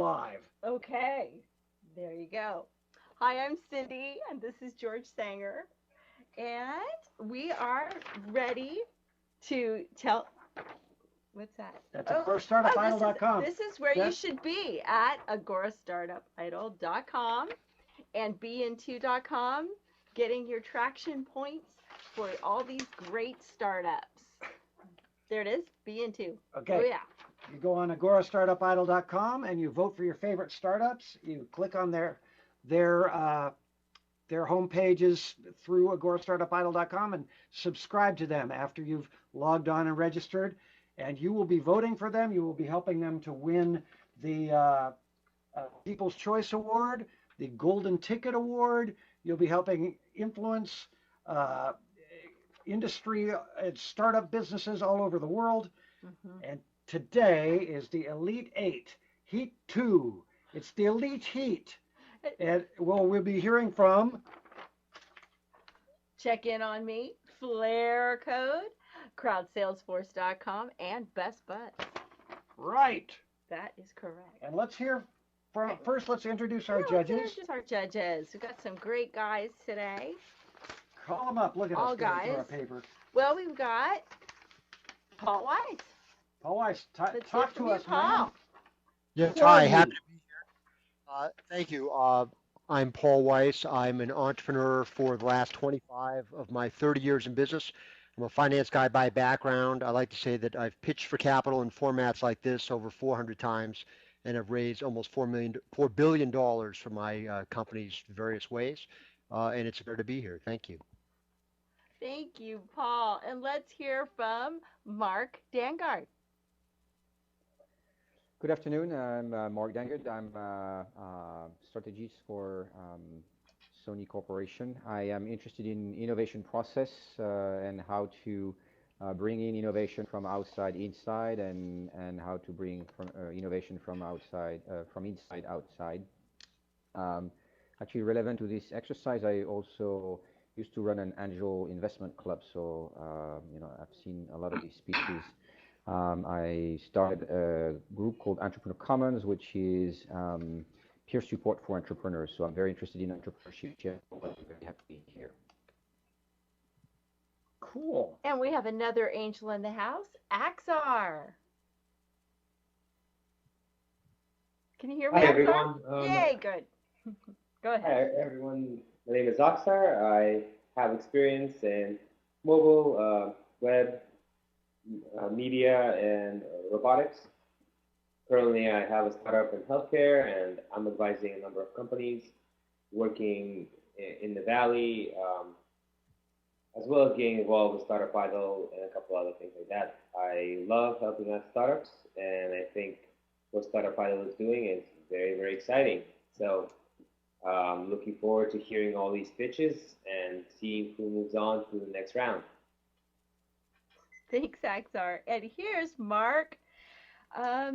live. Okay, there you go. Hi, I'm Cindy, and this is George Sanger, and we are ready to tell. What's that? That's This is AgoraStartupIdol.com. this is where you should be at AgoraStartupIdol.com and BeInToo.com, getting your traction points for all these great startups. There it is, BeInToo. Okay. Oh yeah. You go on AgoraStartupIdol.com and you vote for your favorite startups. You click on their home pages through AgoraStartupIdol.com and subscribe to them after you've logged on and registered. And you will be voting for them. You will be helping them to win the People's Choice Award, the Golden Ticket Award. You'll be helping influence industry and startup businesses all over the world. And today is the Elite 8, Heat 2. It's the Elite Heat. And we'll be hearing from Check In On Me, Flare Code, crowdsalesforce.com, and Best Buds. Right. That is correct. And let's hear from, first, let's introduce our judges. Let's introduce our judges. We've got some great guys today. Call them up. Look at All us going guys. through our paper. Well, we've got Paul Weiss. Paul Weiss, Let's talk hear from to you, us, Paul. man. Yes, Who are hi, you? happy to be here. Thank you. I'm Paul Weiss. I'm an entrepreneur for the last 25 of my 30 years in business. I'm a finance guy by background. I like to say that I've pitched for capital in formats like this over 400 times and have raised almost $4 billion for my companies in various ways. And it's an honor to be here. Thank you. Thank you, Paul. And let's hear from Mark Dangard. Good afternoon. I'm Mark Dangard. I'm strategist for Sony Corporation. I am interested in innovation process and how to bring in innovation from outside inside and how to bring innovation from outside from inside outside. Actually relevant to this exercise, I also used to run an angel investment club, so I've seen a lot of these speeches. I started a group called Entrepreneur Commons, which is peer support for entrepreneurs. So I'm very interested in entrepreneurship. I'm very happy to be here. Cool. And we have another angel in the house, Axar. Can you hear me, Hi, Axar? everyone. Yay, good. Go ahead. Hi, everyone. My name is Aksar. I have experience in mobile, web, media, and robotics. Currently, I have a startup in healthcare, and I'm advising a number of companies working in the Valley, as well as getting involved with Startup Idol and a couple other things like that. I love helping out startups, and I think what Startup Idol is doing is very, very exciting. So looking forward to hearing all these pitches and seeing who moves on to the next round. Thanks, Axar. And here's Mark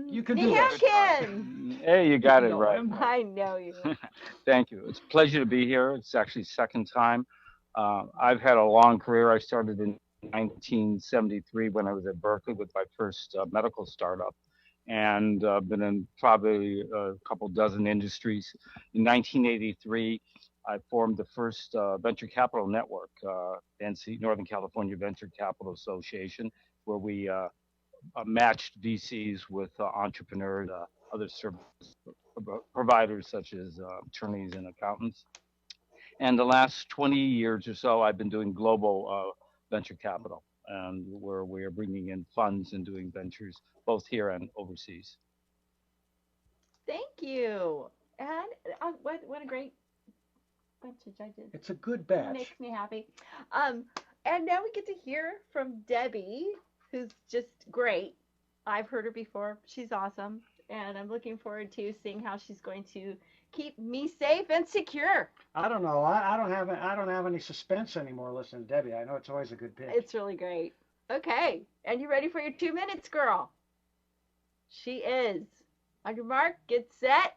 You can do this. Nihamkin. Hey, you got it right. I know you. Thank you. It's a pleasure to be here. It's actually second time. I've had a long career. I started in 1973 when I was at Berkeley with my first medical startup, and been in probably a couple dozen industries. In 1983, I formed the first venture capital network, NC, Northern California Venture Capital Association, where we matched VCs with entrepreneurs, other service providers such as attorneys and accountants. And the last 20 years or so, I've been doing global venture capital, and where we are bringing in funds and doing ventures both here and overseas. Thank you. And what a great bunch of judges. It's a good batch. Makes me happy. And now we get to hear from Debbie, who's just great. I've heard her before. She's awesome. And I'm looking forward to seeing how she's going to keep me safe and secure. I don't know. I don't have any suspense anymore listening to Debbie. I know it's always a good pitch. It's really great. Okay. And you ready for your 2 minutes, girl? She is. On your mark, get set.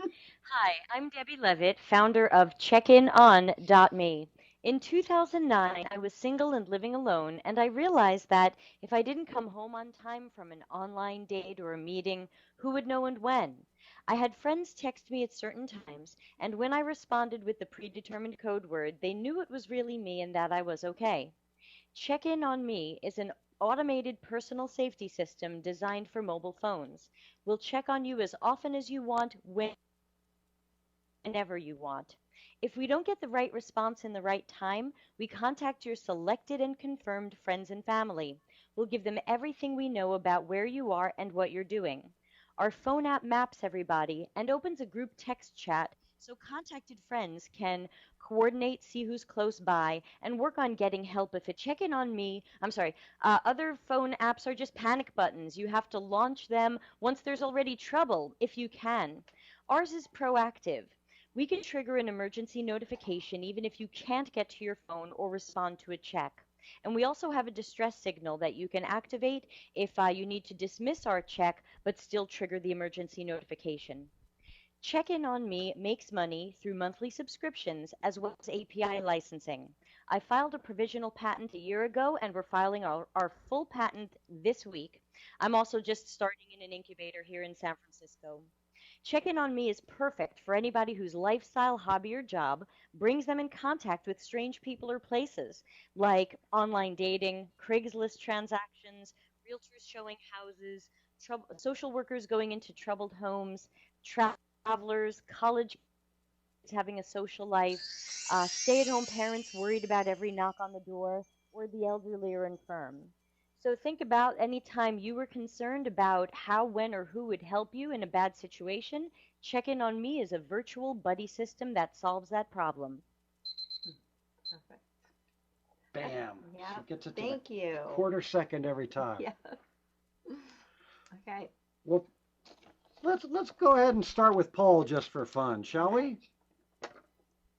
Hi, I'm Debbie Levitt, founder of CheckinOn.me. In 2009, I was single and living alone, and I realized that if I didn't come home on time from an online date or a meeting, who would know and when? I had friends text me at certain times, and when I responded with the predetermined code word, they knew it was really me and that I was okay. Check In on Me is an automated personal safety system designed for mobile phones. We'll check on you as often as you want, whenever you want. If we don't get the right response in the right time, we contact your selected and confirmed friends and family. We'll give them everything we know about where you are and what you're doing. Our phone app maps everybody and opens a group text chat so contacted friends can coordinate, see who's close by, and work on getting help if a check in on me. I'm sorry, other phone apps are just panic buttons. You have to launch them once there's already trouble, if you can. Ours is proactive. We can trigger an emergency notification even if you can't get to your phone or respond to a check. And we also have a distress signal that you can activate if you need to dismiss our check but still trigger the emergency notification. Check In on Me makes money through monthly subscriptions as well as API licensing. I filed a provisional patent a year ago and we're filing our full patent this week. I'm also just starting in an incubator here in San Francisco. Check In on Me is perfect for anybody whose lifestyle, hobby, or job brings them in contact with strange people or places, like online dating, Craigslist transactions, realtors showing houses, social workers going into troubled homes, travelers, college kids having a social life, stay at home parents worried about every knock on the door, or the elderly or infirm. So think about any time you were concerned about how, when, or who would help you in a bad situation. Check In on Me is a virtual buddy system that solves that problem. Perfect. Bam. Yeah. She gets it to Thank the you. quarter second every time. Yeah. Okay. Well, let's go ahead and start with Paul just for fun, shall we?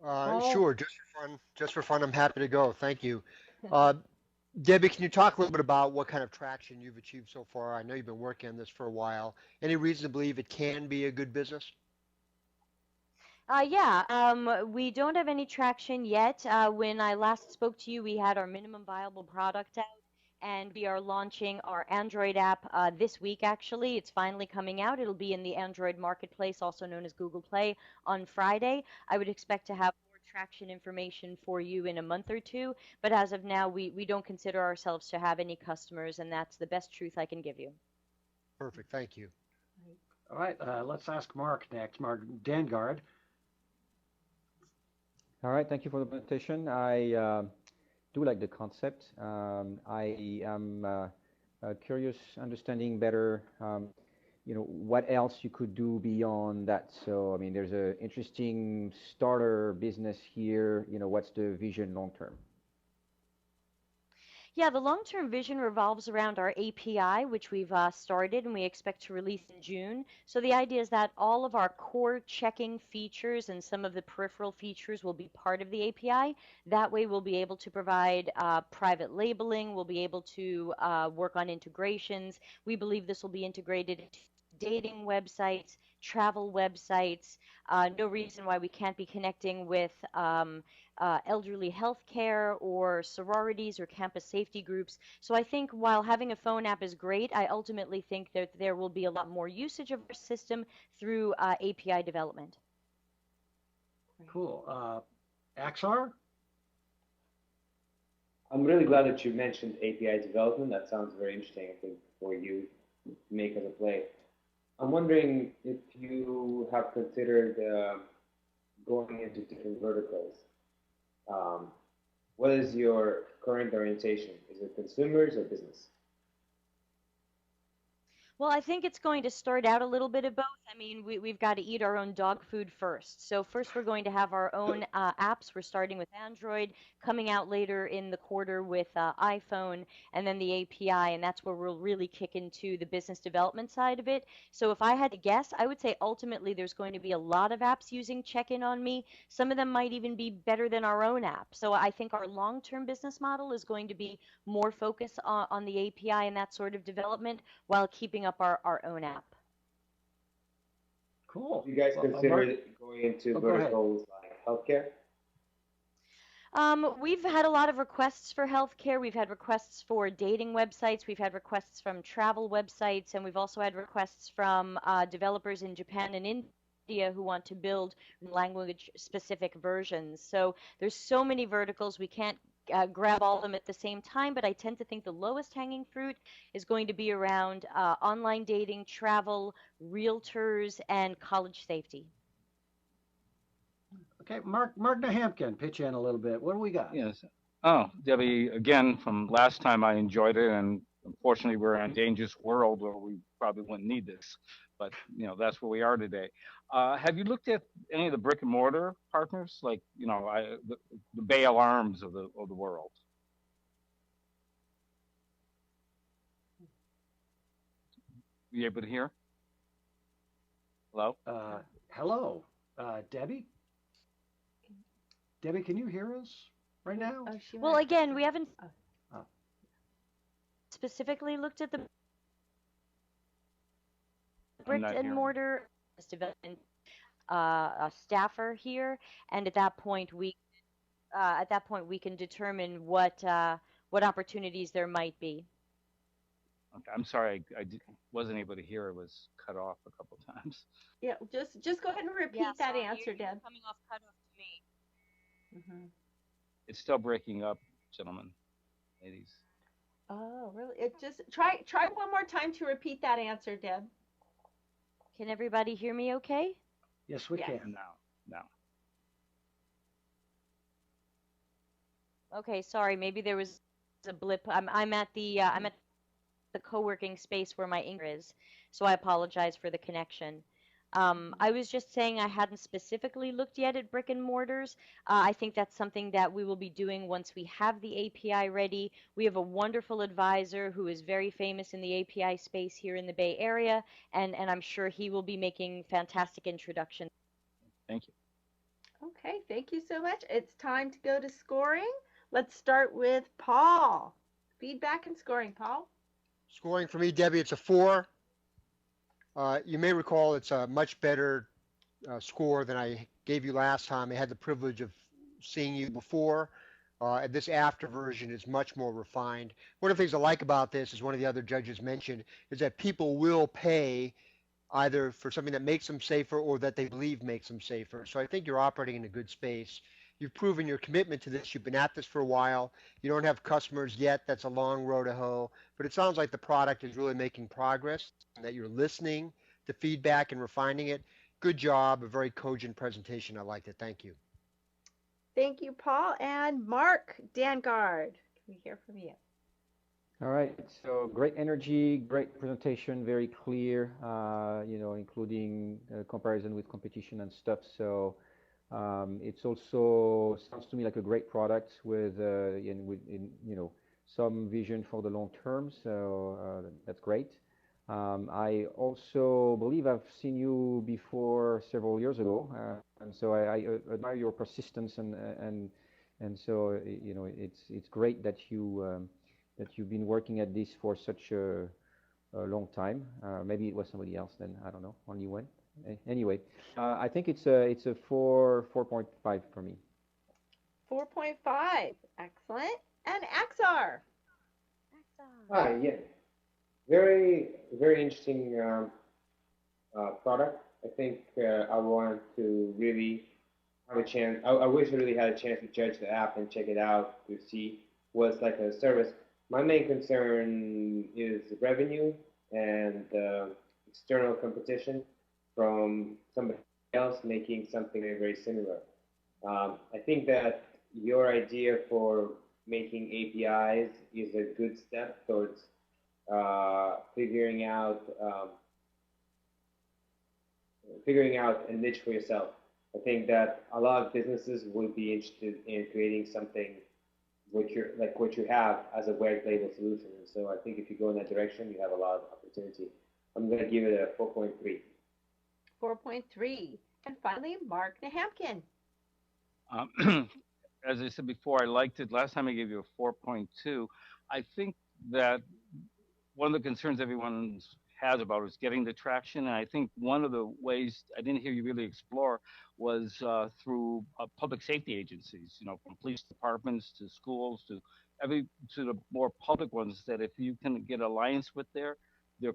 Paul? Sure, just for fun. Just for fun, I'm happy to go. Thank you. Uh, Debbie, can you talk a little bit about what kind of traction you've achieved so far? I know you've been working on this for a while. Any reason to believe it can be a good business? Yeah, we don't have any traction yet. When I last spoke to you, we had our minimum viable product out, and we are launching our Android app this week, actually. It's finally coming out. It'll be in the Android Marketplace, also known as Google Play, on Friday. I would expect to have more traction information for you in a month or two, but as of now, we don't consider ourselves to have any customers, and that's the best truth I can give you. Perfect. Thank you. All right, let's ask Mark next. Mark Dangard. All right, thank you for the presentation. I do like the concept. I am curious, understanding better, what else you could do beyond that. So, I mean, there's an interesting starter business here. What's the vision long term? Yeah, the long-term vision revolves around our API, which we've started and we expect to release in June. So the idea is that all of our core checking features and some of the peripheral features will be part of the API. That way we'll be able to provide private labeling. We'll be able to work on integrations. We believe this will be integrated into dating websites, travel websites. No reason why we can't be connecting with elderly health care or sororities or campus safety groups. So I think while having a phone app is great, I ultimately think that there will be a lot more usage of our system through API development. Cool. Axar? I'm really glad that you mentioned API development. That sounds very interesting, I think, for you to make as a play. I'm wondering if you have considered going into different verticals. What is your current orientation? Is it consumers or business? Well, I think it's going to start out a little bit of both. I mean, we've got to eat our own dog food first. So first we're going to have our own apps. We're starting with Android, coming out later in the quarter with iPhone, and then the API, and that's where we'll really kick into the business development side of it. So if I had to guess, I would say ultimately there's going to be a lot of apps using Check In on Me. Some of them might even be better than our own app. So I think our long-term business model is going to be more focused on the API and that sort of development while keeping up our own app. Cool. Do you guys consider going into go ahead. verticals like healthcare? We've had a lot of requests for healthcare. We've had requests for dating websites. We've had requests from travel websites, and we've also had requests from developers in Japan and India who want to build language-specific versions. So there's so many verticals. We can't grab all of them at the same time, but I tend to think the lowest hanging fruit is going to be around online dating, travel, realtors, and college safety. Okay, Mark Nahamkin, pitch in a little bit. What do we got? Yes. Oh, Debbie, again, from last time I enjoyed it, and unfortunately we're in a dangerous world where we probably wouldn't need this, but that's where we are today. Have you looked at any of the brick and mortar partners, like the Bay Alarms of the world? You able to hear? Hello? Hello, Debbie? Debbie, can you hear us right now? Oh, Well, again, we haven't Oh. specifically looked at the I'm brick not and hearing. mortar development a staffer here, and at that point we can determine what opportunities there might be. Okay, I'm sorry, wasn't able to hear. It was cut off a couple times. Yeah, just go ahead and repeat that answer, Deb. Coming off cut off to me. It's still breaking up, gentlemen, ladies. Oh, really? It just try one more time to repeat that answer, Deb. Can everybody hear me okay? Yes, we Yes. can. Now. Okay, sorry, maybe there was a blip. I'm at the co-working space where my English is, so I apologize for the connection. I was just saying I hadn't specifically looked yet at brick and mortars. I think that's something that we will be doing once we have the API ready. We have a wonderful advisor who is very famous in the API space here in the Bay Area, and I'm sure he will be making fantastic introductions. Thank you. Okay, thank you so much. It's time to go to scoring. Let's start with Paul. Feedback and scoring, Paul. Scoring for me, Debbie, it's a 4. You may recall it's a much better score than I gave you last time. I had the privilege of seeing you before. And this after version is much more refined. One of the things I like about this, as one of the other judges mentioned, is that people will pay either for something that makes them safer or that they believe makes them safer. So I think you're operating in a good space. You've proven your commitment to this. You've been at this for a while. You don't have customers yet. That's a long road to hoe. But it sounds like the product is really making progress and that you're listening to feedback and refining it. Good job. A very cogent presentation. I liked it. Thank you. Thank you, Paul. And Mark Dangard, can we hear from you? All right, so great energy, great presentation, very clear, including comparison with competition and stuff. So it's also sounds to me like a great product with some vision for the long term. So that's great. I also believe I've seen you before several years ago, and so I admire your persistence and so it's great that you've been working at this for such a long time. Maybe it was somebody else then, I don't know, only one. Anyway, I think it's a 4.5 for me. 4.5, excellent. And Axar. Hi, yeah. Very, very interesting product. I think I want to really have a chance. I wish I really had a chance to judge the app and check it out to see what's like a service. My main concern is revenue and external competition from somebody else making something very, very similar. I think that your idea for making APIs is a good step towards figuring out a niche for yourself. I think that a lot of businesses would be interested in creating something what you have as a white label solution. And so I think if you go in that direction, you have a lot of opportunity. I'm going to give it a 4.3. 4.3. And finally, Mark Nahamkin. As I said before, I liked it. Last time I gave you a 4.2. I think that one of the concerns everyone's has about is getting the traction. And I think one of the ways I didn't hear you really explore was through public safety agencies, from police departments to schools to to the more public ones. That if you can get alliance with their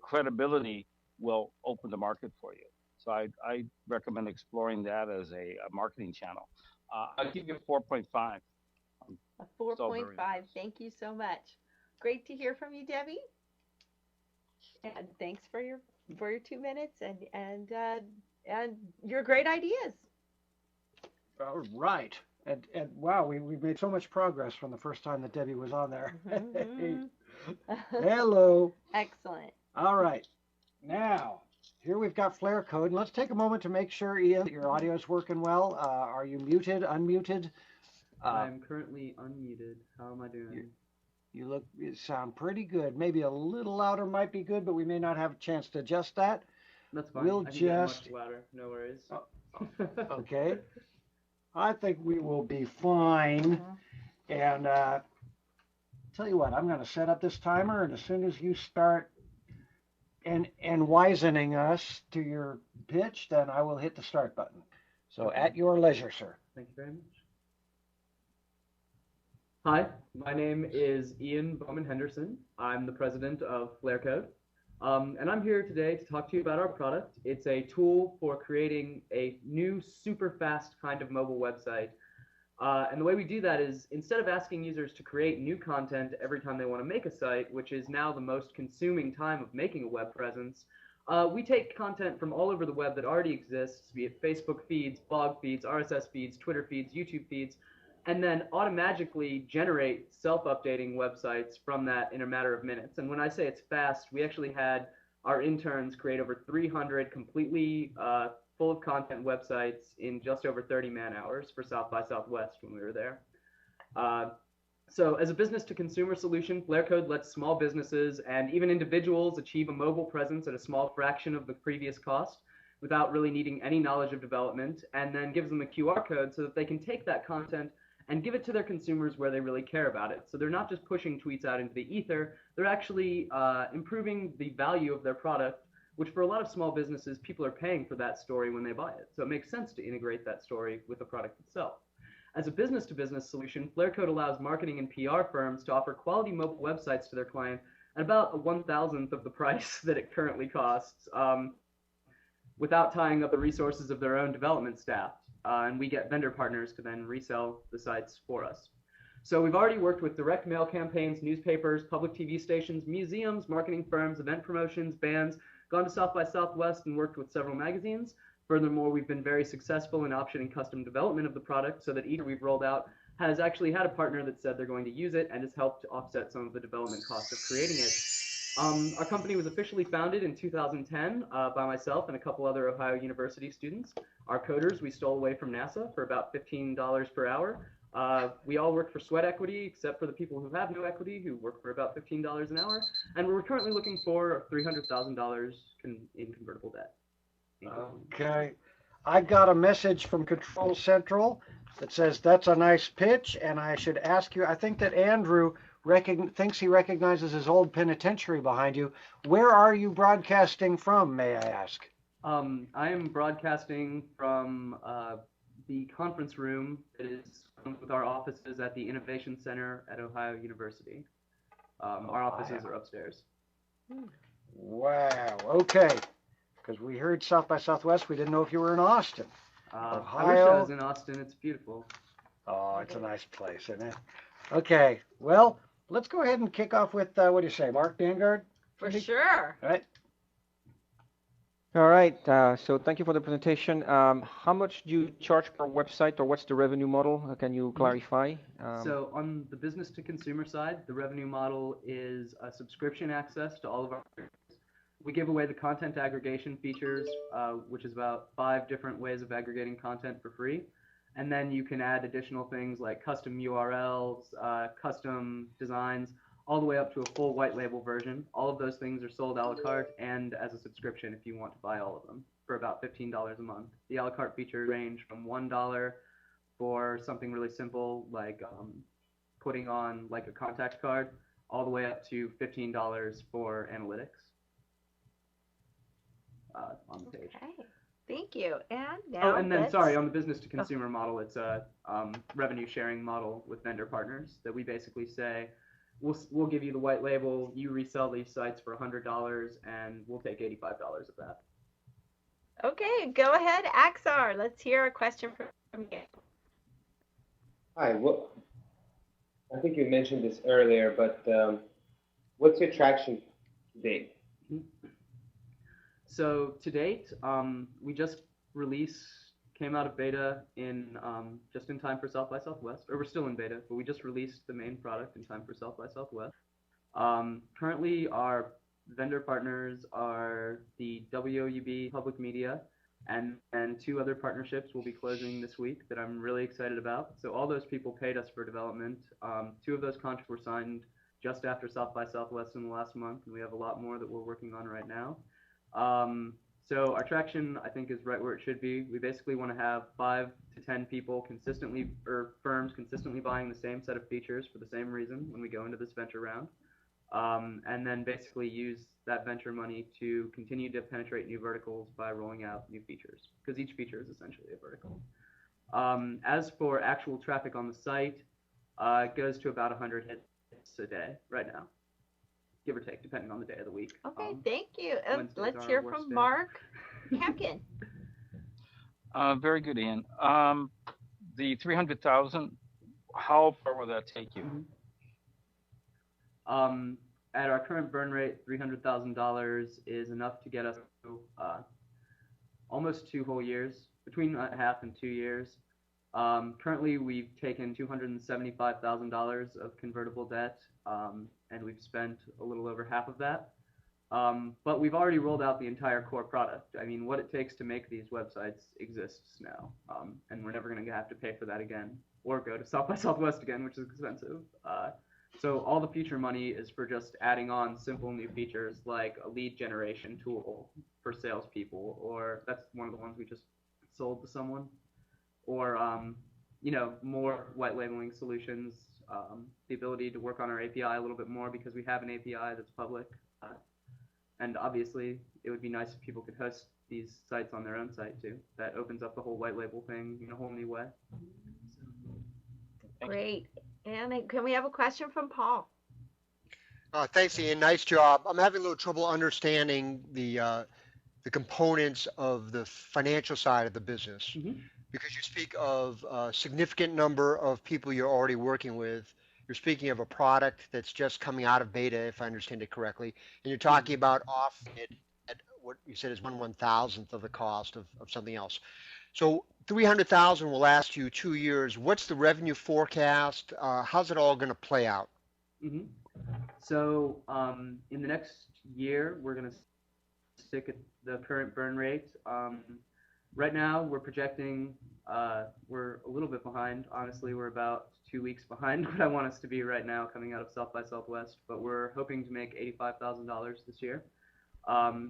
credibility will open the market for you. So I recommend exploring that as a marketing channel. I'll give you a 4.5. A 4.5. Thank you so much. Great to hear from you, Debbie. And thanks for your 2 minutes and your great ideas. All right. And wow, we've made so much progress from the first time that Debbie was on there. Hello. Excellent. All right. Now, here we've got Flare Code. Let's take a moment to make sure, Ian, that your audio is working well. Are you muted, unmuted? I'm currently unmuted. How am I doing? You sound pretty good. Maybe a little louder might be good, but we may not have a chance to adjust that. That's fine. We'll I can get much louder. No worries. Okay. I think we will be fine. And tell you what, I'm going to set up this timer, and as soon as you start and wisening us to your pitch, then I will hit the start button. So at your leisure, sir. Thank you very much. Hi, my name is Ian Bowman Henderson. I'm the president of Flare Code. And I'm here today to talk to you about our product. It's a tool for creating a new super fast kind of mobile website. And the way we do that is, instead of asking users to create new content every time they want to make a site, which is now the most consuming time of making a web presence, we take content from all over the web that already exists, be it Facebook feeds, blog feeds, RSS feeds, Twitter feeds, YouTube feeds, and then automatically generate self-updating websites from that in a matter of minutes. And when I say it's fast, we actually had our interns create over 300 completely full of content websites in just over 30 man-hours for South by Southwest when we were there. So as a business-to-consumer solution, Flare Code lets small businesses and even individuals achieve a mobile presence at a small fraction of the previous cost without really needing any knowledge of development, and then gives them a QR code so that they can take that content and give it to their consumers where they really care about it. So they're not just pushing tweets out into the ether, they're actually improving the value of their product, which for a lot of small businesses, people are paying for that story when they buy it. So it makes sense to integrate that story with the product itself. As a business-to-business solution, Flare Code allows marketing and PR firms to offer quality mobile websites to their client at about a 1,000th of the price that it currently costs, without tying up the resources of their own development staff. And we get vendor partners to then resell the sites for us. So we've already worked with direct mail campaigns, newspapers, public TV stations, museums, marketing firms, event promotions, bands, gone to South by Southwest and worked with several magazines. Furthermore, we've been very successful in optioning custom development of the product, so that each we've rolled out has actually had a partner that said they're going to use it and has helped to offset some of the development costs of creating it. Our company was officially founded in 2010 by myself and a couple other Ohio University students. Our coders we stole away from NASA for about $15 per hour. We all work for sweat equity, except for the people who have no equity, who work for about $15 an hour. And we're currently looking for $300,000 in convertible debt. Okay. I got a message from Control Central that says that's a nice pitch, and I should ask you, I think that Andrew thinks he recognizes his old penitentiary behind you. Where are you broadcasting from, may I ask? I am broadcasting from the conference room that is with our offices at the Innovation Center at Ohio University. Our offices are upstairs. Wow. Okay. Because we heard South by Southwest. We didn't know if you were in Austin. I wish I was in Austin. It's beautiful. Oh, it's a nice place, isn't it? Okay. Well, let's go ahead and kick off with, what do you say, Mark Vanguard? For sure. All right. All right. So thank you for the presentation. How much do you charge per website, or what's the revenue model? Can you clarify? So on the business to consumer side, the revenue model is a subscription access to all of our. We give away the content aggregation features, which is about 5 different ways of aggregating content for free. And then you can add additional things like custom URLs, custom designs, all the way up to a full white label version. All of those things are sold a la carte and as a subscription if you want to buy all of them for about $15 a month. The a la carte features range from $1 for something really simple like putting on like a contact card, all the way up to $15 for analytics. on the page. Okay. Thank you. And Oh, now and then let's... sorry, on the business to consumer model, it's a revenue sharing model with vendor partners that we basically say, we'll give you the white label, you resell these sites for $100, and we'll take $85 of that. Okay, go ahead, Axar. Let's hear a question from you. Hi, well, I think you mentioned this earlier, but what's your traction to date? So to date, we just came out of beta in just in time for South by Southwest, or we're still in beta, but we just released the main product in time for South by Southwest. Currently, our vendor partners are the WOUB Public Media, and 2 other partnerships will be closing this week that I'm really excited about. So all those people paid us for development. 2 of those contracts were signed just after South by Southwest in the last month, and we have a lot more that we're working on right now. So our traction, I think, is right where it should be. We basically want to have 5 to 10 people consistently, or firms consistently buying the same set of features for the same reason when we go into this venture round. And then basically use that venture money to continue to penetrate new verticals by rolling out new features, because each feature is essentially a vertical. As for actual traffic on the site, it goes to about 100 hits a day right now, give or take, depending on the day of the week. Okay, thank you. Wednesdays Let's are hear our worst from day. Mark Hampkin. Very good, Ian. The 300,000, how far will that take you? At our current burn rate, $300,000 is enough to get us to almost 2 whole years, between a half and 2 years. Currently, we've taken $275,000 of convertible debt, and we've spent a little over half of that. But we've already rolled out the entire core product. I mean, what it takes to make these websites exists now, and we're never going to have to pay for that again, or go to South by Southwest again, which is expensive. So all the future money is for just adding on simple new features like a lead generation tool for salespeople, or that's one of the ones we just sold to someone, or more white labeling solutions, the ability to work on our API a little bit more because we have an API that's public, and obviously it would be nice if people could host these sites on their own site too. That opens up the whole white label thing in a whole new way. Great. And can we have a question from Paul? Thanks, Ian. Nice job. I'm having a little trouble understanding the components of the financial side of the business, because you speak of a significant number of people you're already working with. You're speaking of a product that's just coming out of beta, if I understand it correctly, and you're talking about offering it at what you said is 1/1000th of the cost of something else. So 300,000 will last you 2 years. What's the revenue forecast? How's it all going to play out? So in the next year, we're going to stick at the current burn rate. Right now, we're projecting, we're a little bit behind. Honestly, we're about 2 weeks behind what I want us to be right now coming out of South by Southwest, but we're hoping to make $85,000 this year.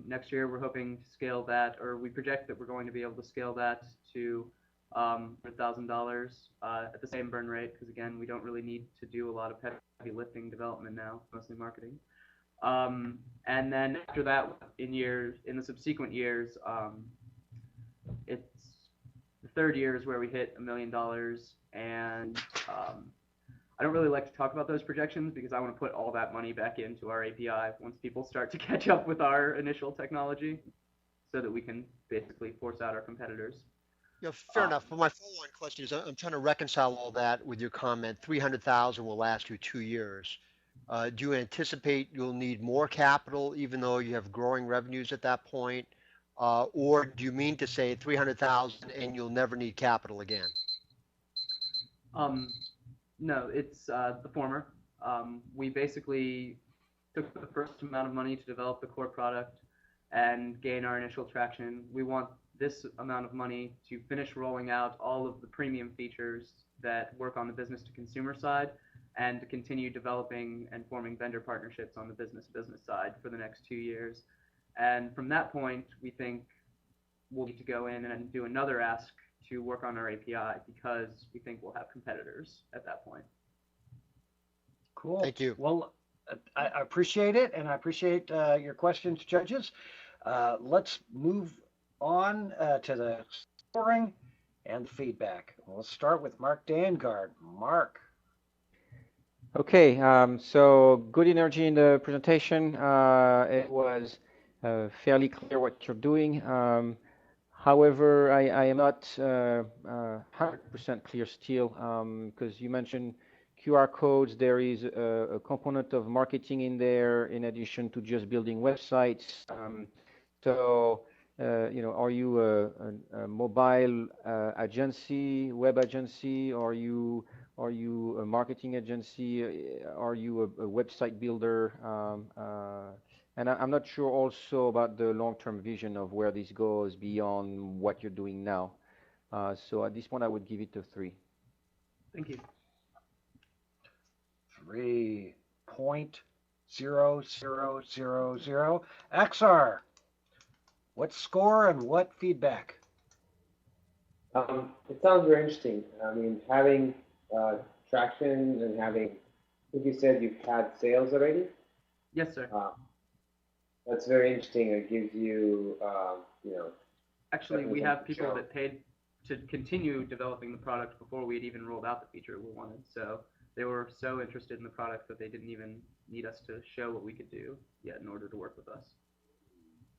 Next year, we're hoping to scale that, or we project that we're going to be able to scale that to $100,000 at the same burn rate, because again, we don't really need to do a lot of heavy lifting development now, mostly marketing. And then after that, in the subsequent years, it's the third year is where we hit $1 million, and I don't really like to talk about those projections because I want to put all that money back into our API once people start to catch up with our initial technology, so that we can basically force out our competitors. Yeah, fair enough. But my follow-on question is, I'm trying to reconcile all that with your comment. 300,000 will last you 2 years. Do you anticipate you'll need more capital, even though you have growing revenues at that point, or do you mean to say 300,000 and you'll never need capital again? No, it's the former. We basically took the first amount of money to develop the core product and gain our initial traction. We want this amount of money to finish rolling out all of the premium features that work on the business to consumer side, and to continue developing and forming vendor partnerships on the business side for the next 2 years. And from that point, we think we'll need to go in and do another ask to work on our API, because we think we'll have competitors at that point. Cool. Thank you. Well, I appreciate it, and I appreciate your questions, judges. Let's move on to the scoring and feedback. We'll start with Mark Dangard. Mark. Okay, so good energy in the presentation. It was fairly clear what you're doing. However, I am not 100% clear still because you mentioned QR codes. There is a component of marketing in there in addition to just building websites. So, are you a mobile agency, web agency? Are you a marketing agency? Are you a website builder? And I'm not sure also about the long-term vision of where this goes beyond what you're doing now. So at this point, I would give it a 3. Thank you. 3.0000. XR, what score and what feedback? It sounds very interesting. I mean, having traction and having, I think you said you've had sales already. Yes, sir. That's very interesting. It gives you, Actually, we have people that paid to continue developing the product before we had even rolled out the feature we wanted. So they were so interested in the product that they didn't even need us to show what we could do yet in order to work with us.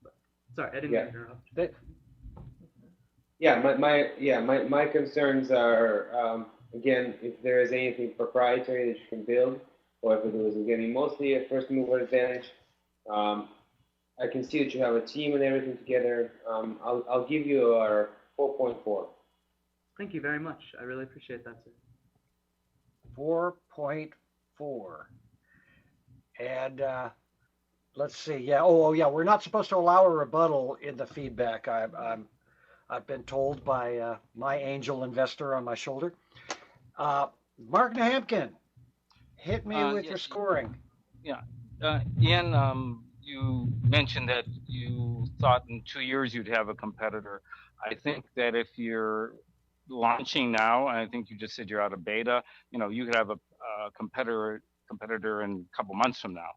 But, sorry, I didn't mean to interrupt. My concerns are, again, if there is anything proprietary that you can build, or if it was getting mostly a first mover advantage. I can see that you have a team and everything together. I'll give you our 4.4. Thank you very much. I really appreciate that, sir. 4.4. And let's see. Yeah. Yeah. We're not supposed to allow a rebuttal in the feedback. I've been told by my angel investor on my shoulder. Mark Nahamkin, hit me with your scoring. Yeah. Ian, you mentioned that you thought in 2 years you'd have a competitor. I think that if you're launching now, and I think you just said you're out of beta, you could have a competitor in a couple months from now.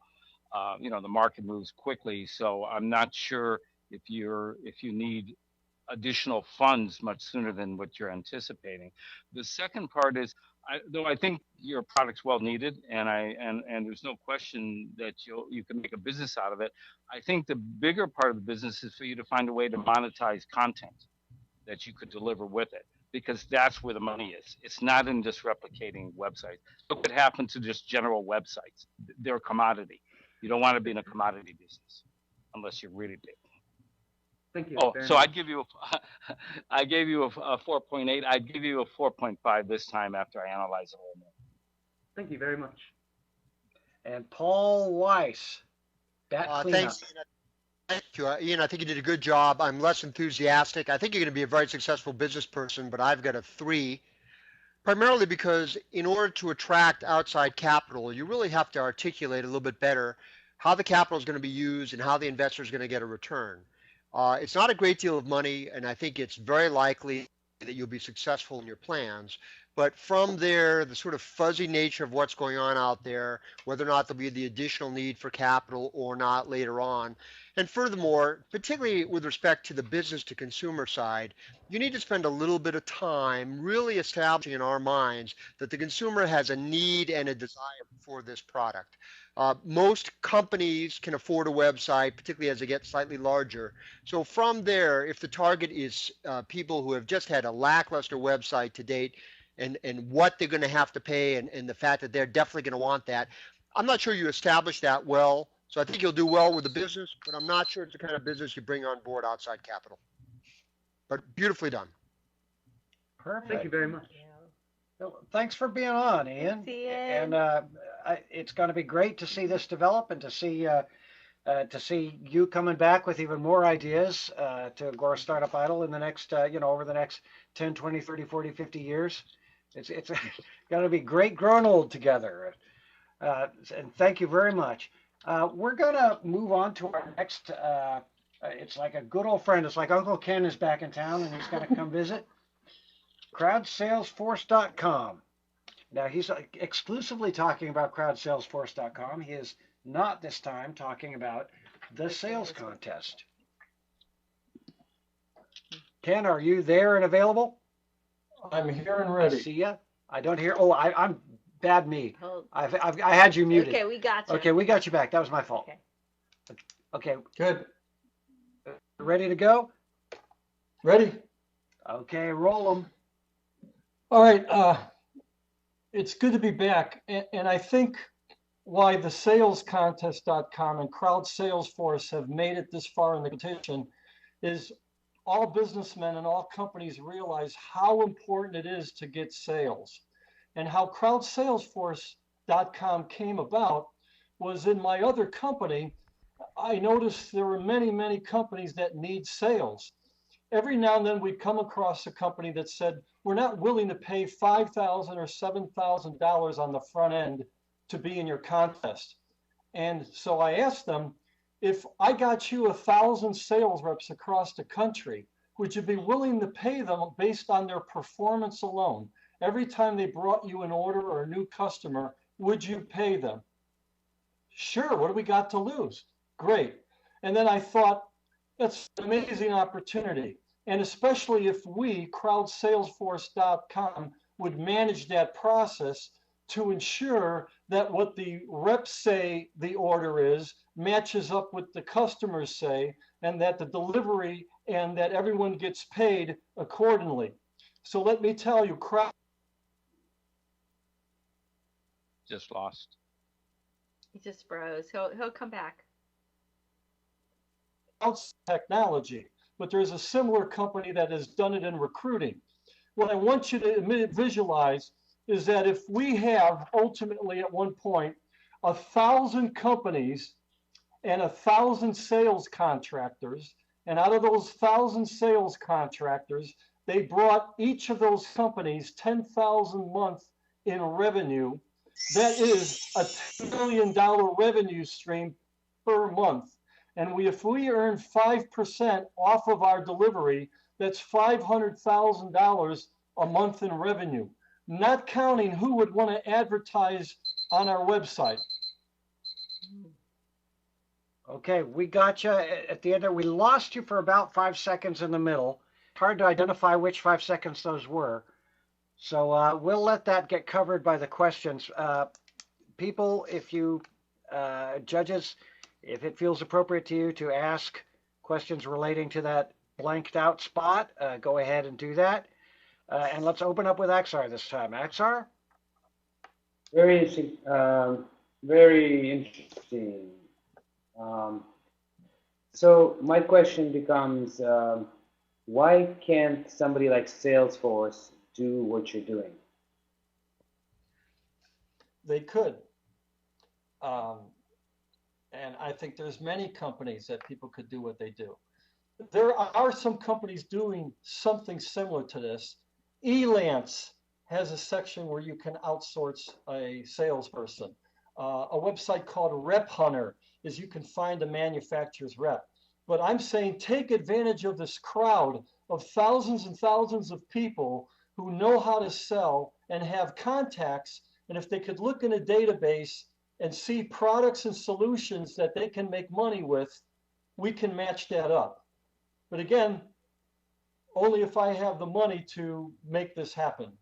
The market moves quickly, so I'm not sure if you need additional funds much sooner than what you're anticipating. The second part is, though I think your product's well needed, and there's no question that you can make a business out of it. I think the bigger part of the business is for you to find a way to monetize content that you could deliver with it, because that's where the money is. It's not in just replicating websites. Look what happened to just general websites. They're a commodity. You don't want to be in a commodity business unless you're really big. Thank you. Oh, so I gave you a 4.8. I'd give you a 4.5 this time after I analyze it a little more. Thank you very much. And Paul Weiss, cleanup. Thanks, Ian. Thank you, Ian. I think you did a good job. I'm less enthusiastic. I think you're going to be a very successful business person, but I've got a 3. Primarily because in order to attract outside capital, you really have to articulate a little bit better how the capital is going to be used and how the investor is going to get a return. It's not a great deal of money, and I think it's very likely that you'll be successful in your plans. But from there, the sort of fuzzy nature of what's going on out there, whether or not there'll be the additional need for capital or not later on. And furthermore, particularly with respect to the business to consumer side, you need to spend a little bit of time really establishing in our minds that the consumer has a need and a desire for this product. Most companies can afford a website, particularly as they get slightly larger. So from there, if the target is people who have just had a lackluster website to date, and what they're going to have to pay, and the fact that they're definitely going to want that, I'm not sure you establish that well. So I think you'll do well with the business, but I'm not sure it's the kind of business you bring on board outside capital. But beautifully done. Perfect. Thank you very much. Well, thanks for being on, Ian. And it's going to be great to see this develop and to see you coming back with even more ideas to Agora Startup Idol in the next, over the next 10, 20, 30, 40, 50 years. It's going to be great growing old together. And thank you very much. We're going to move on to our next, it's like a good old friend. It's like Uncle Ken is back in town and he's going to come visit. Crowdsalesforce.com. Now, he's exclusively talking about crowdsalesforce.com. He is not this time talking about the sales contest. Ken, are you there and available? I'm here and I ready. see ya. I don't hear. Oh, I'm bad me. Hold. I had you muted. Okay, we got you. Okay, we got you back. That was my fault. Okay, Good. ready to go? Ready? Okay, roll them. All right. It's good to be back. And I think why the salescontest.com and Crowd Salesforce have made it this far in the competition is all businessmen and all companies realize how important it is to get sales. And how crowdsalesforce.com came about was in my other company. I noticed there were many companies that need sales. Every now and then we'd come across a company that said, we're not willing to pay $5,000 or $7,000 on the front end to be in your contest. And so I asked them, if I got you 1,000 sales reps across the country, would you be willing to pay them based on their performance alone? Every time they brought you an order or a new customer, would you pay them? Sure, what do we got to lose? Great. And then I thought, that's an amazing opportunity. And especially if we, crowdsalesforce.com, would manage that process to ensure that what the reps say the order is matches up with the customers say, and that the delivery and that everyone gets paid accordingly. So let me tell you, Just lost. He just froze. He'll come back. Technology, but there's a similar company that has done it in recruiting. What I want you to visualize is that if we have ultimately at one point 1,000 companies and 1,000 sales contractors, and out of those 1,000 sales contractors, they brought each of those companies 10,000 a month in revenue. That is a $10 million revenue stream per month. And if we earn 5% off of our delivery, that's $500,000 a month in revenue, not counting who would want to advertise on our website. Okay, we got you at the end there. We lost you for about 5 seconds in the middle. Hard to identify which 5 seconds those were. So we'll let that get covered by the questions. People, if you, judges, if it feels appropriate to you to ask questions relating to that blanked out spot, go ahead and do that. And let's open up with Axar this time. Axar? Very interesting. Very interesting. So my question becomes, why can't somebody like Salesforce do what you're doing? They could. And I think there's many companies that people could do what they do. There are some companies doing something similar to this. Elance has a section where you can outsource a salesperson. A website called Rep Hunter is you can find a manufacturer's rep. But I'm saying take advantage of this crowd of thousands and thousands of people who know how to sell and have contacts. And if they could look in a database and see products and solutions that they can make money with, we can match that up. But again, only if I have the money to make this happen.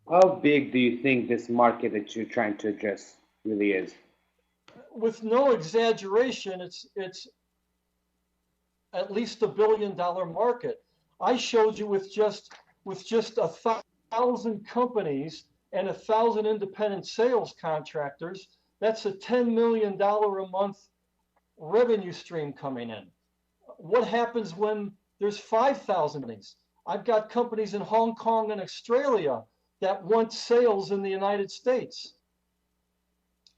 How big do you think this market that you're trying to address really is? With no exaggeration, it's at least $1 billion market. I showed you with just 1,000 companies and 1,000 independent sales contractors, that's a $10 million a month revenue stream coming in. What happens when there's 5,000 companies? I've got companies in Hong Kong and Australia that want sales in the United States.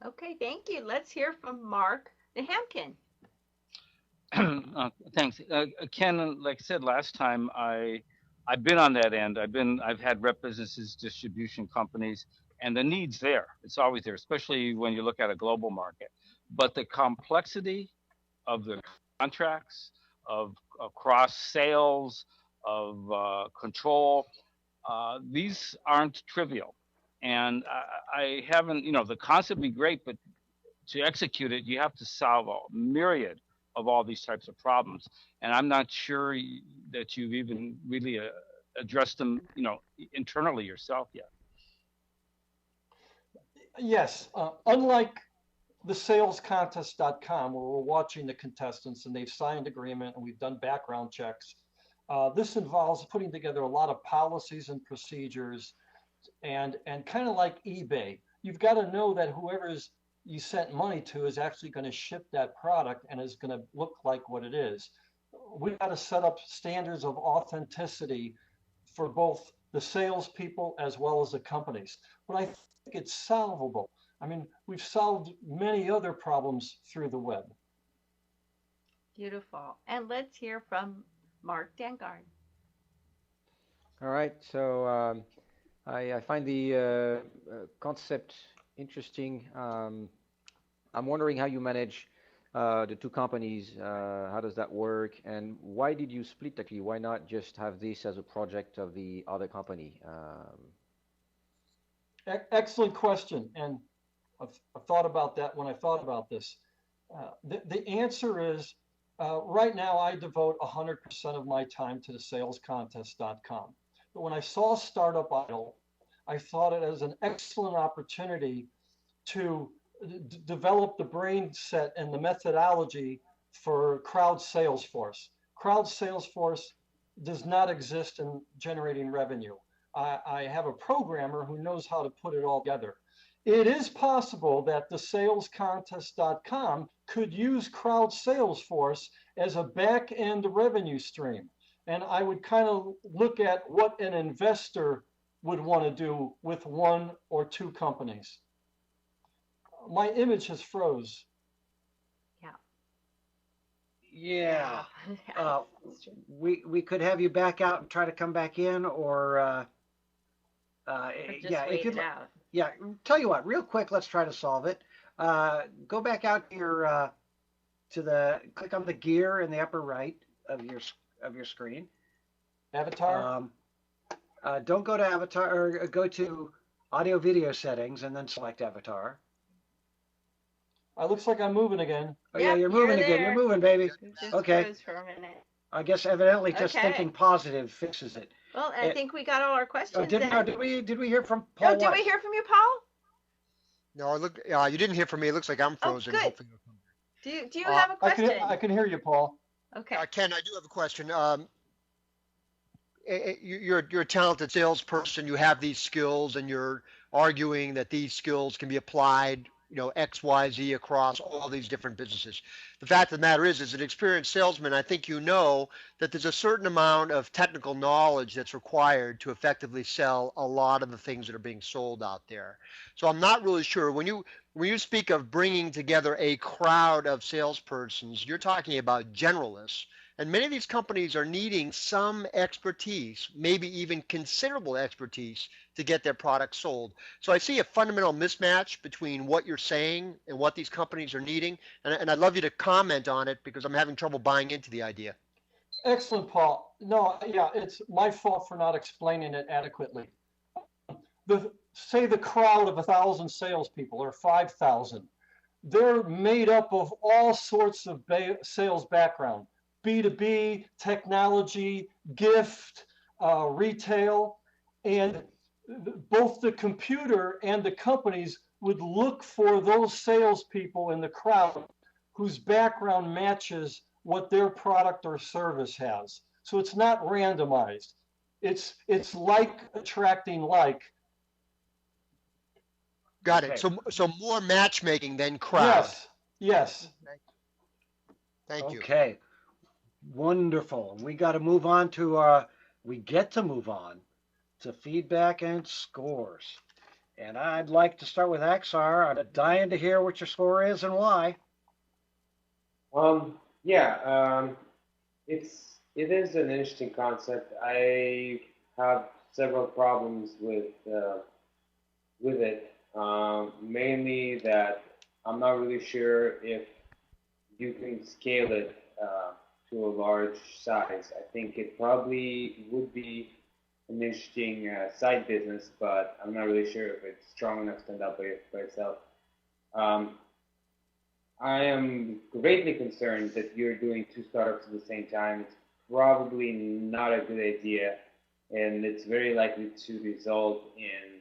Okay, thank you. Let's hear from Mark Nahamkin. Thanks, Ken. Like I said last time, I've been on that end. I've had rep businesses, distribution companies, and the need's there. It's always there, especially when you look at a global market. But the complexity of the contracts, of cross sales, of control, these aren't trivial. And I haven't, the concept would be great, but to execute it, you have to solve a myriad of all these types of problems. And I'm not sure that you've even really addressed them, internally yourself yet. Yes, unlike the salescontest.com, where we're watching the contestants and they've signed agreement and we've done background checks. This involves putting together a lot of policies and procedures, and kind of like eBay, you've got to know that whoever's you sent money to is actually going to ship that product and is going to look like what it is. We've got to set up standards of authenticity for both the salespeople as well as the companies. But I think it's solvable. I mean, we've solved many other problems through the web. Beautiful. And let's hear from Mark Dangard. All right, so I find the concept interesting. I'm wondering how you manage the two companies. How does that work? And why did you split actually? Why not just have this as a project of the other company? Excellent question. And I've thought about that when I thought about this. The answer is right now I devote 100% of my time to the salescontest.com. But when I saw Startup Idol, I thought it as an excellent opportunity to develop the brain set and the methodology for crowd Salesforce. Crowd Salesforce does not exist in generating revenue. I have a programmer who knows how to put it all together. It is possible that the salescontest.com could use crowd Salesforce as a back-end revenue stream. And I would kind of look at what an investor would want to do with one or two companies. My image has froze. Yeah. We could have you back out and try to come back in, or if you out. Yeah, tell you what, real quick, let's try to solve it. Go back out to your click on the gear in the upper right of your screen. Avatar. Don't go to avatar, or go to audio video settings and then select avatar. It looks like I'm moving again. Oh yeah, you're moving again. You're moving, baby. Okay. Froze for a minute. I guess evidently just thinking positive fixes it. Well, I think we got all our questions. Did we hear from Paul? Did we hear from you, Paul? No, look, you didn't hear from me. It looks like I'm frozen. Oh, good. Do you have a question? I can hear you, Paul. Okay. Ken, I do have a question. You're a talented salesperson. You have these skills, and you're arguing that these skills can be applied, X, Y, Z across all these different businesses. The fact of the matter is, as an experienced salesman, I think you know that there's a certain amount of technical knowledge that's required to effectively sell a lot of the things that are being sold out there. So I'm not really sure when you speak of bringing together a crowd of salespersons, you're talking about generalists. And many of these companies are needing some expertise, maybe even considerable expertise, to get their products sold. So I see a fundamental mismatch between what you're saying and what these companies are needing. And I'd love you to comment on it because I'm having trouble buying into the idea. Excellent, Paul. No, yeah, it's my fault for not explaining it adequately. Say the crowd of 1,000 salespeople or 5,000. They're made up of all sorts of sales background. B2B, technology, gift, retail, and both the computer and the companies would look for those salespeople in the crowd whose background matches what their product or service has. So it's not randomized. It's like attracting like. Got it. So more matchmaking than crowd. Yes. Thank you. Okay. Wonderful. We got to move on to feedback and scores. And I'd like to start with Axar. I'm dying to hear what your score is and why. It is an interesting concept. I have several problems with it. Mainly that I'm not really sure if you can scale it to a large size. I think it probably would be an interesting side business, but I'm not really sure if it's strong enough to stand up by itself. I am greatly concerned that you're doing two startups at the same time. It's probably not a good idea, and it's very likely to result in,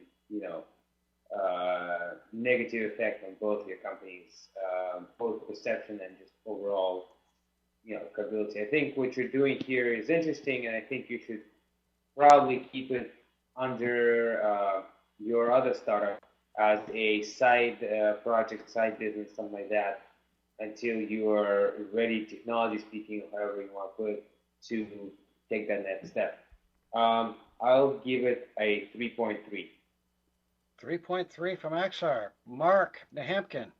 negative effect on both your companies, both perception and just overall, credibility. I think what you're doing here is interesting, and I think you should probably keep it under your other startup as a side project, side business, something like that, until you are ready, technology speaking, or however you want to put it, to take that next step. I'll give it a 3.3. 3.3 from Axar. Mark Nahampkin.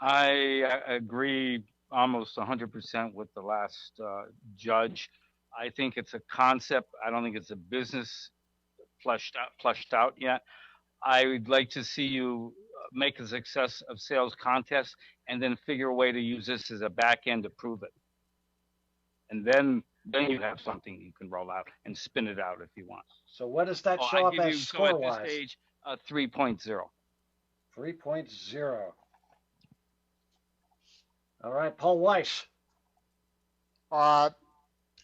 I agree almost 100% with the last judge. I think it's a concept. I don't think it's a business fleshed out yet. I would like to see you make a success of sales contests and then figure a way to use this as a back end to prove it. And then you have something you can roll out and spin it out if you want. So what does that show up as score-wise? So at this stage, 3.0. 3.0. All right, Paul Weiss.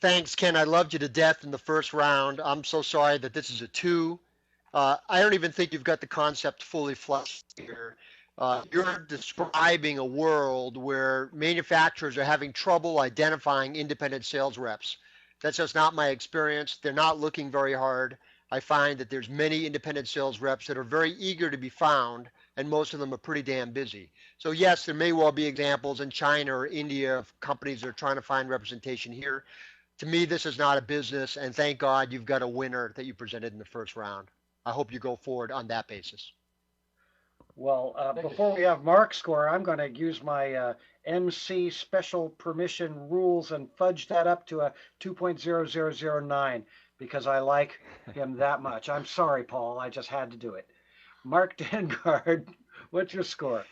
Thanks, Ken. I loved you to death in the first round. I'm so sorry that this is a 2. I don't even think you've got the concept fully fleshed here. You're describing a world where manufacturers are having trouble identifying independent sales reps. That's just not my experience. They're not looking very hard. I find that there's many independent sales reps that are very eager to be found, and most of them are pretty damn busy. So yes, there may well be examples in China or India of companies that are trying to find representation here. To me, this is not a business, and thank God you've got a winner that you presented in the first round. I hope you go forward on that basis. Well, before we have Mark score, I'm going to use my MC special permission rules and fudge that up to a 2.0009 because I like him that much. I'm sorry, Paul. I just had to do it. Mark Dengard, what's your score?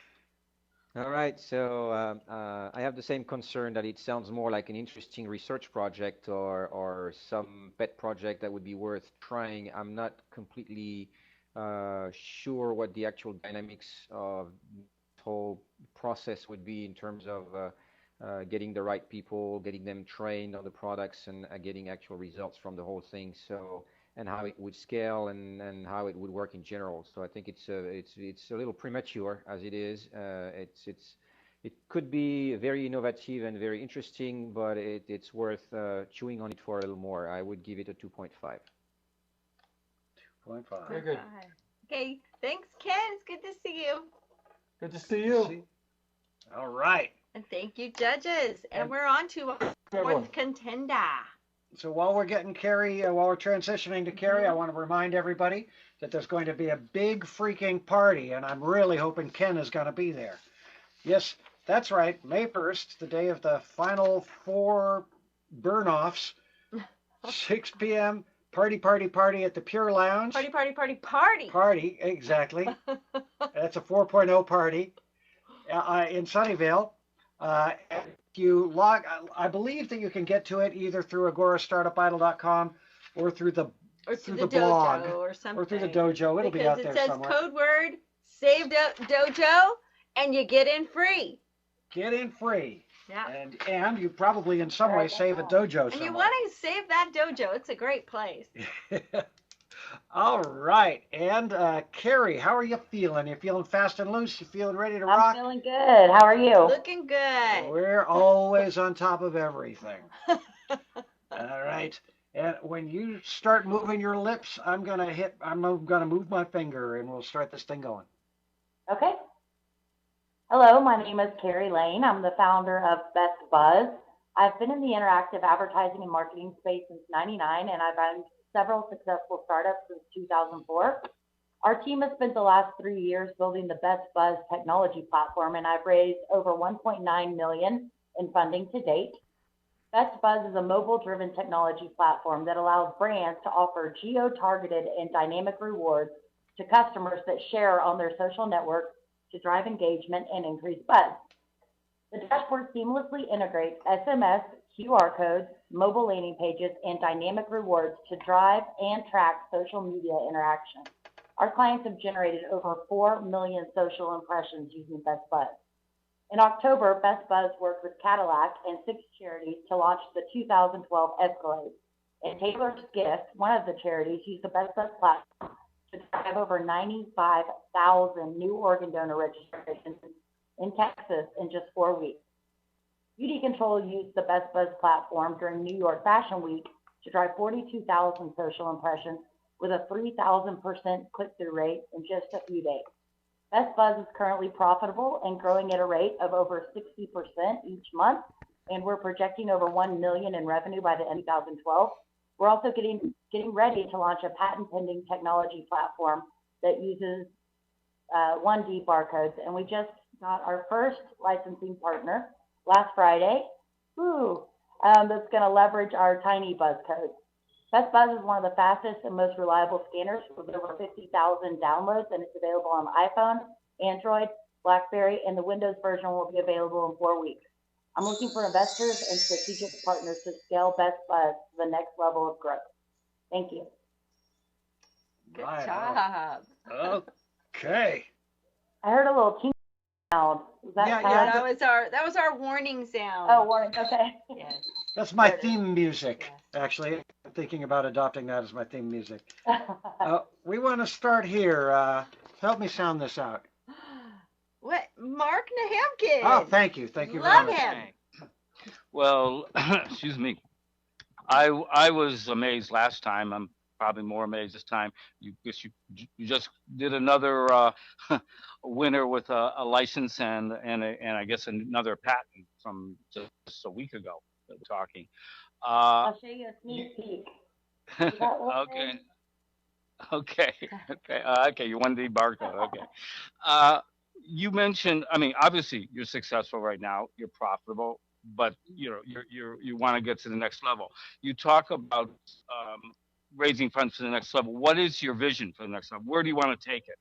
All right, so I have the same concern that it sounds more like an interesting research project or some pet project that would be worth trying. I'm not completely sure what the actual dynamics of the whole process would be in terms of getting the right people, getting them trained on the products, and getting actual results from the whole thing. So, and how it would scale and how it would work in general. So I think it's a little premature as it is. It could be very innovative and very interesting, but it's worth chewing on it for a little more. I would give it a 2.5. 2.5. Very good. Okay, thanks, Ken. It's good to see you. Good to see you. All right. And thank you, judges. And we're on to our fourth contender. So while we're getting Carrie, while we're transitioning to Carrie, I want to remind everybody that there's going to be a big freaking party, and I'm really hoping Ken is going to be there. Yes, that's right. May 1st, the day of the final 4 burn-offs, 6 p.m., party at the Pure Lounge. Party. Party, exactly. That's a 4.0 party in Sunnyvale. You log, I believe that you can get to it either through AgoraStartupIdol.com or through the blog or something. Or through the dojo. It'll be out there somewhere. Because it says code word save dojo and you get in free. Get in free. Yeah. And you probably in some way save a dojo somewhere. And you want to save that dojo. It's a great place. All right. And Carrie, how are you feeling? You feeling fast and loose? You feeling ready to rock? I'm feeling good. How are you? Looking good. We're always on top of everything. All right. And when you start moving your lips, I'm gonna move my finger and we'll start this thing going. Okay. Hello, my name is Carrie Lane. I'm the founder of Best Buzz. I've been in the interactive advertising and marketing space since '99, and I've owned several successful startups since 2004. Our team has spent the last 3 years building the Best Buzz technology platform, and I've raised over $1.9 million in funding to date. Best Buzz is a mobile-driven technology platform that allows brands to offer geo-targeted and dynamic rewards to customers that share on their social networks to drive engagement and increase buzz. The dashboard seamlessly integrates SMS, QR codes, mobile landing pages, and dynamic rewards to drive and track social media interaction. Our clients have generated over 4 million social impressions using Best Buzz. In October, Best Buzz worked with Cadillac and 6 charities to launch the 2012 Escalade. And Taylor's Gift, one of the charities, used the Best Buzz platform to drive over 95,000 new organ donor registrations in Texas in just 4 weeks. Beauty Control used the Best Buzz platform during New York Fashion Week to drive 42,000 social impressions with a 3,000% click-through rate in just a few days. Best Buzz is currently profitable and growing at a rate of over 60% each month, and we're projecting over $1 million in revenue by the end of 2012. We're also getting ready to launch a patent-pending technology platform that uses 1D barcodes, and we just got our first licensing partner last Friday. That's going to leverage our tiny buzz codes. Best Buzz is one of the fastest and most reliable scanners with over 50,000 downloads, and it's available on iPhone, Android, BlackBerry, and the Windows version will be available in 4 weeks. I'm looking for investors and strategic partners to scale Best Buzz to the next level of growth. Thank you. Good job. Okay. I heard a little ting sound. Was that that was our warning sound. Oh, warning. Okay. Yes. That's my theme music, actually. I'm thinking about adopting that as my theme music. We want to start here. Help me sound this out. What? Mark Nahamkin. Oh, thank you. Thank you Love very much. him. Well, excuse me. I was amazed last time. I'm probably more amazed this time. You just did another winner with a license and I guess another patent from just a week ago that we're talking. I'll show you a sneak peek. Okay. You wanted the barcode. Okay. You mentioned. I mean, obviously, you're successful right now. You're profitable, but you want to get to the next level. You talk about raising funds for the next level. What is your vision for the next level? Where do you want to take it?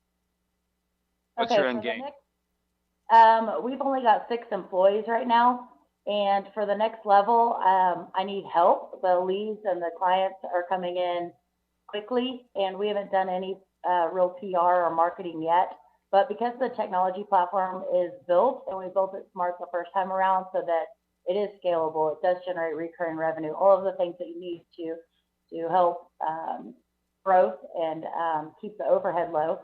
What's your end game? We've only got 6 employees right now. And for the next level, I need help. The leads and the clients are coming in quickly, and we haven't done any real PR or marketing yet. But because the technology platform is built, and we built it smart the first time around so that it is scalable, it does generate recurring revenue, all of the things that you need to help growth and keep the overhead low.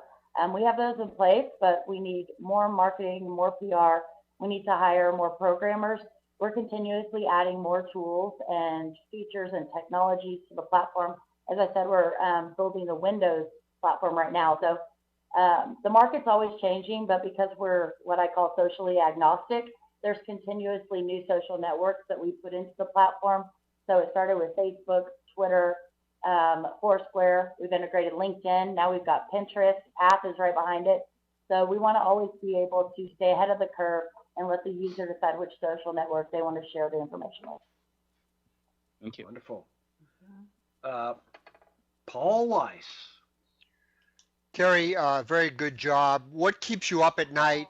We have those in place, but we need more marketing, more PR. We need to hire more programmers. We're continuously adding more tools and features and technologies to the platform. As I said, we're building the Windows platform right now. So the market's always changing, but because we're what I call socially agnostic, there's continuously new social networks that we put into the platform. So it started with Facebook, Twitter, Foursquare. We've integrated LinkedIn. Now we've got Pinterest. Path is right behind it. So we want to always be able to stay ahead of the curve and let the user decide which social network they want to share the information with. Thank you. Wonderful. Paul Weiss. Carrie, very good job. What keeps you up at night,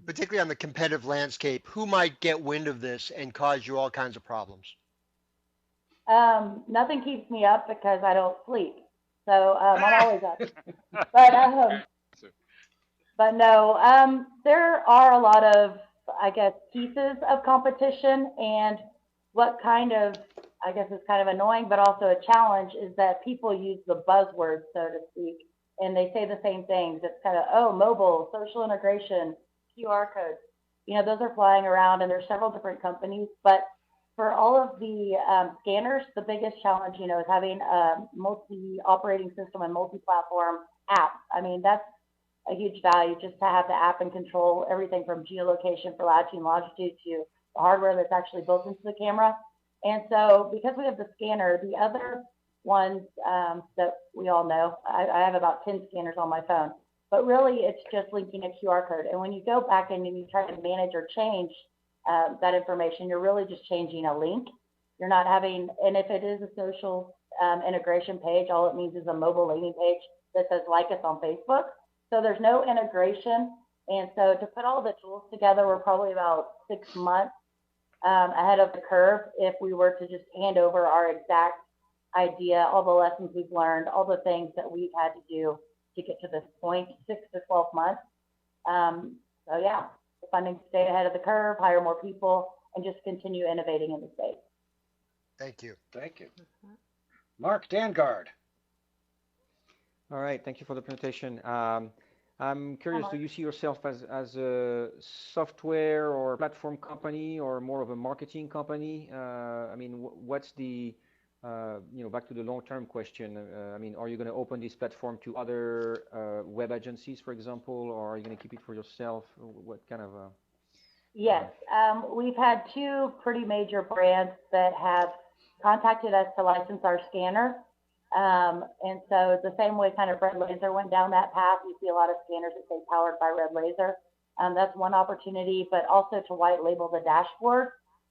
particularly on the competitive landscape? Who might get wind of this and cause you all kinds of problems? Nothing keeps me up because I don't sleep. So I'm always up. But no, there are a lot of, I guess, pieces of competition. And what kind of, I guess is kind of annoying, but also a challenge is that people use the buzzwords, so to speak, and they say the same things. It's kind of, oh, mobile, social integration, QR codes. You know, those are flying around, and there's several different companies. But for all of the scanners, the biggest challenge, you know, is having a multi-operating system and multi-platform app. I mean, that's a huge value just to have the app and control everything from geolocation for latitude and longitude to the hardware that's actually built into the camera. And so because we have the scanner, the other ones that we all know, I have about 10 scanners on my phone, but really it's just linking a QR code. And when you go back in and you try to manage or change that information, you're really just changing a link. You're not having, and if it is a social integration page, all it means is a mobile landing page that says like us on Facebook. So there's no integration. And so to put all the tools together, we're probably about 6 months ahead of the curve if we were to just hand over our exact idea, all the lessons we've learned, all the things that we've had to do to get to this point, 6 to 12 months. So yeah, it's funding to stay ahead of the curve, hire more people, and just continue innovating in the space. Thank you. Thank you. Mark Dangard. All right, thank you for the presentation. I'm curious, do you see yourself as a software or platform company or more of a marketing company? I mean, what's the, back to the long-term question, I mean, are you going to open this platform to other web agencies, for example, or are you going to keep it for yourself? What kind of... Yes, we've had two pretty major brands that have contacted us to license our scanner. And so the same way kind of Red Laser went down that path, you see a lot of scanners that say powered by Red Laser. That's one opportunity, but also to white label the dashboard.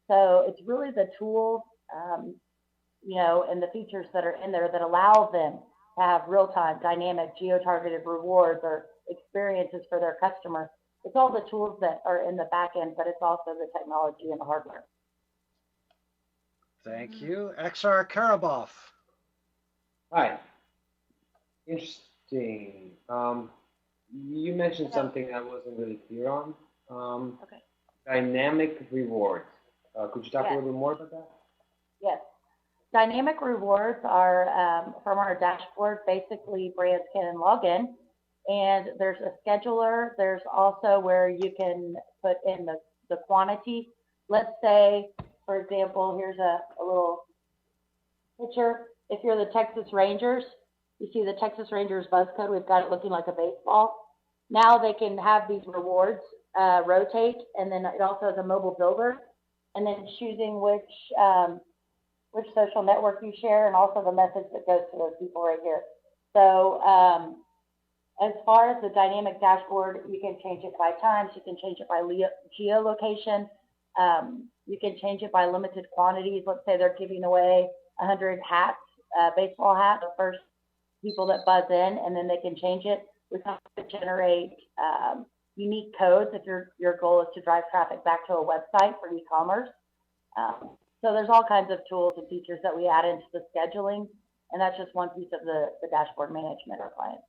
So it's really the tools, and the features that are in there that allow them to have real-time, dynamic, geo-targeted rewards or experiences for their customers. It's all the tools that are in the back end, but it's also the technology and the hardware. Thank you. XR Karaboff. Hi. Interesting. You mentioned something I wasn't really clear on. Okay. Dynamic rewards. Could you talk a Yes. little bit more about that? Yes. Dynamic rewards are from our dashboard. Basically, brands can log in, and there's a scheduler. There's also where you can put in the quantity. Let's say, for example, here's a little picture. If you're the Texas Rangers, you see the Texas Rangers buzz code. We've got it looking like a baseball. Now they can have these rewards rotate, and then it also has a mobile builder, and then choosing which social network you share, and also the message that goes to those people right here. So as far as the dynamic dashboard, you can change it by times, you can change it by geolocation, you can change it by limited quantities. Let's say they're giving away 100 hats, baseball hats, the first people that buzz in, and then they can change it. We can also generate unique codes if your goal is to drive traffic back to a website for e-commerce. So there's all kinds of tools and features that we add into the scheduling, and that's just one piece of the dashboard management of our clients.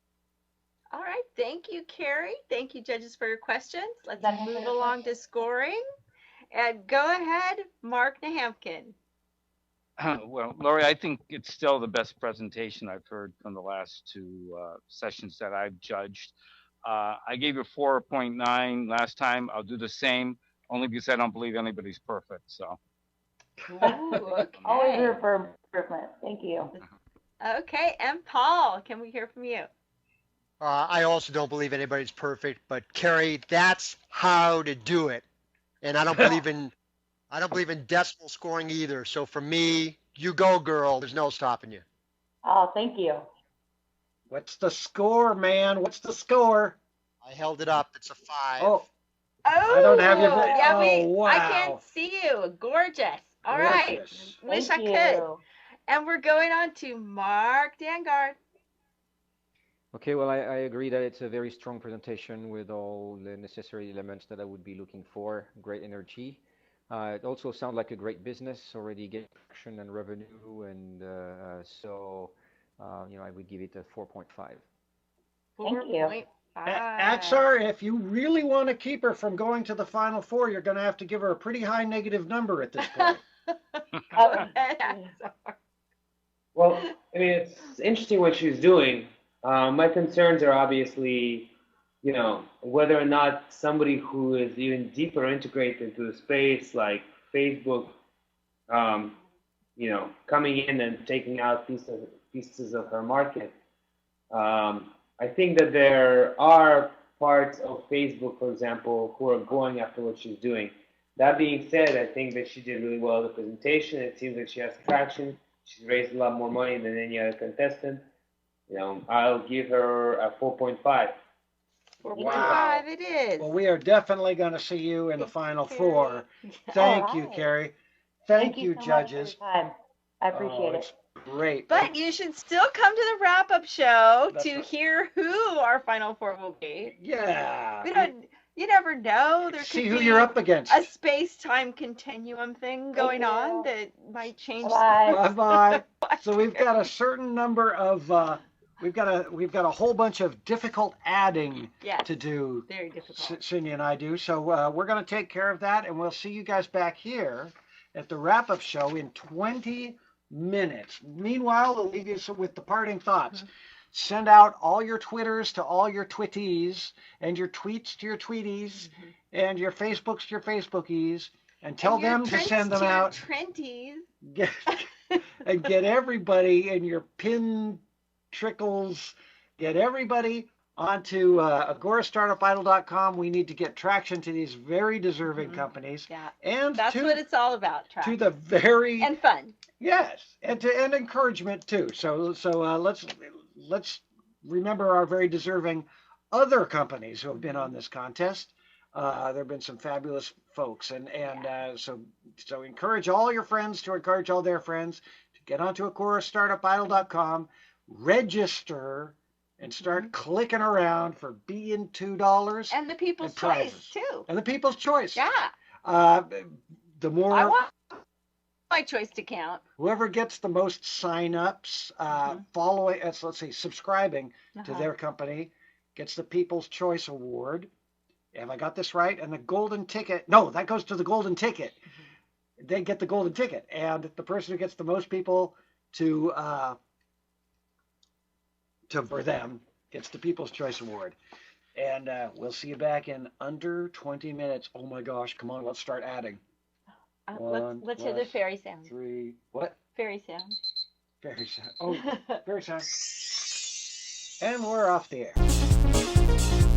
All right, thank you, Carrie. Thank you, judges, for your questions. Let's That's move it. along to scoring. And go ahead, Mark Nahamkin. Well, Lori, I think it's still the best presentation I've heard from the last two sessions that I've judged. I gave you 4.9 last time. I'll do the same, only because I don't believe anybody's perfect. So. Ooh, okay. Always room for improvement. Thank you. Okay, and Paul, can we hear from you? I also don't believe anybody's perfect, but Carrie, that's how to do it. And I don't believe in decimal scoring either. So for me, you go, girl. There's no stopping you. Oh, thank you. What's the score, man? What's the score? I held it up. It's a 5. Oh, Oh, I don't have your. yeah, Oh, wow. I can't see you. Gorgeous. All right. Gorgeous. Wish Thank I could. you. And we're going on to Mark Dangard. Okay, well, I agree that it's a very strong presentation with all the necessary elements that I would be looking for. Great energy. It also sounds like a great business, already getting traction and revenue, and so I would give it a 4.5. Thank you. 4.5. Axar, if you really want to keep her from going to the Final Four, you're going to have to give her a pretty high negative number at this point. Go ahead, Axar. Well, I mean, it's interesting what she's doing. My concerns are obviously, whether or not somebody who is even deeper integrated into the space, like Facebook, coming in and taking out pieces of her market. I think that there are parts of Facebook, for example, who are going after what she's doing. That being said, I think that she did really well in the presentation. It seems like she has traction. She's raised a lot more money than any other contestant. I'll give her a 4.5. 4.5 it is. Well, we are definitely going to see you in the Final Four. Thank you, Carrie. Thank you, so judges. much for your time. I appreciate it. It's great. But you should still come to the wrap-up show to hear who our Final Four will be. Yeah. You never know. There See could who be you're up against. a space-time continuum thing going on that might change. Bye. Bye-bye. So we've got a certain number of we've got a whole bunch of difficult adding Yes. to do. Very difficult. Cindy and I do. So we're going to take care of that, and we'll see you guys back here at the wrap-up show in 20 minutes. Meanwhile, we'll leave you with the parting thoughts. Send out all your Twitters to all your Twitties, and your tweets to your Tweeties, and your Facebooks to your Facebookies, and tell And your them to Trents send them to your out. Trenties. And get everybody in your pin trickles, get everybody onto AgoraStartupIdol.com. We need to get traction to these very deserving companies. Yeah. And That's what it's all about, to the very and fun. yes, and encouragement too. So let's remember our very deserving other companies who have been on this contest. There have been some fabulous folks, and so encourage all your friends to encourage all their friends to get onto AgoraStartupIdol.com, register, and start clicking around for $2 And the People's and Choice prizes. too. And the People's Choice. Yeah. The more I want my choice to count. whoever gets the most sign-ups, following, let's say, subscribing to their company, gets the People's Choice Award. Have I got this right? And the golden ticket. No, that goes to the golden ticket. They get the golden ticket, and the person who gets the most people to for them gets the People's Choice Award. And we'll see you back in under 20 minutes. Oh my gosh! Come on, let's start adding. Let's hear the fairy sound. 3. What? Fairy sound. Fairy sound. Oh, fairy sound. And we're off the air.